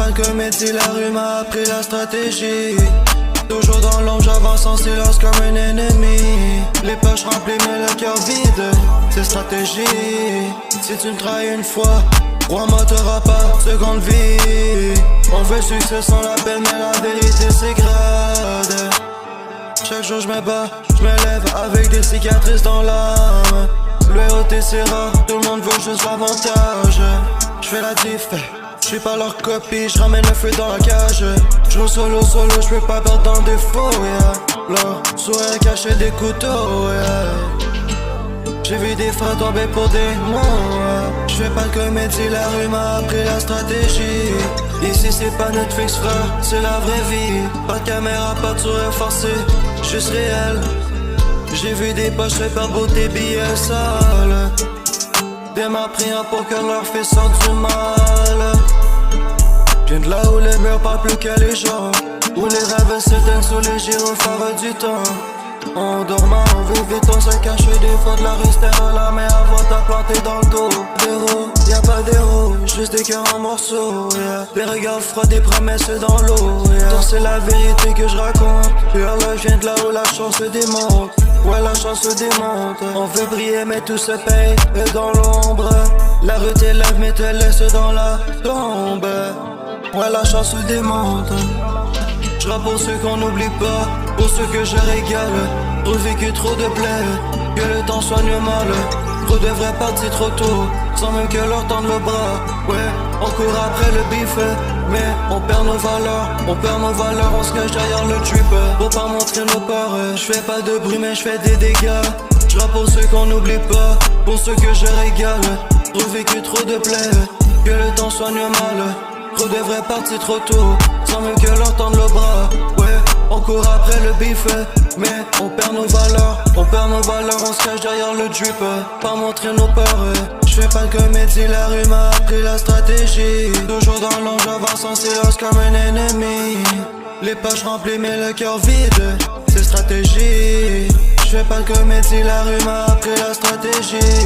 pas de comédie, la rue m'a appris la stratégie. Toujours dans l'ombre, j'avance en silence comme un ennemi. Les poches remplies mais le cœur vide, c'est stratégie. Si tu me trahis une fois, crois-moi t'auras pas seconde vie. On veut succès sans la peine mais la vérité c'est grade. Chaque jour je me bats, je me lève avec des cicatrices dans l'âme. Le héros c'est rare, tout le monde veut juste l'avantage. Je fais la diff, je suis pas leur copie, je ramène le feu dans la cage. Je roule solo, je peux pas perdre dans des faux, yeah. Leur sourire caché des couteaux, yeah. J'ai vu des frères tomber pour des mots, yeah. Je fais pas de comédie, la rue m'a appris la stratégie. Ici c'est pas Netflix frère, c'est la vraie vie. Pas de caméra, pas de sourire forcé, juste réel. J'ai vu des poches faire beau des billets sales. Des ma priant pour que leur fils sorte du mal. Viens de là où les murs parlent plus que les gens, où les rêves s'éteignent sous les gyrophares du temps. En dormant, on vit vite, on se cache des fois de la rue, à la mer avant t'as planté dans le dos. D'héros, y'a pas d'héros, juste des cœurs en morceaux, yeah. Des regards froids, des promesses dans l'eau, yeah. Donc c'est la vérité que je raconte. Là je viens de là où la chance se démonte. Ouais, la chance se démonte. On veut briller mais tout se paye dans l'ombre. La rue t'élève mais te laisse dans la tombe. Ouais, la chance se démonte. Je rappe pour ceux qu'on n'oublie pas, pour ceux que je régale. Trop vécu, trop de plaies, que le temps soigne mal. Trop devrait partir trop tôt, sans même que leur tende le bras. Ouais, on court après le bif, mais on perd nos valeurs. On perd nos valeurs, on se cache derrière le trip pour pas montrer nos peurs. Je fais pas de bruit mais je fais des dégâts. Je rappe pour ceux qu'on n'oublie pas, pour ceux que je régale. Trop vécu, trop de plaies, que le temps soigne mal. Trop devrait partir trop tôt, sans même que leur tende le bras. Ouais, on court après le bif, mais on perd nos valeurs. On perd nos valeurs, on se cache derrière le drip, pas montrer nos peurs. Je fais pas de comédie, la rue m'a appris la stratégie. Toujours dans l'ombre, j'avance en silence comme un ennemi. Les poches remplies mais le cœur vide, c'est stratégie. Je fais pas de comédie, la rue m'a appris la stratégie.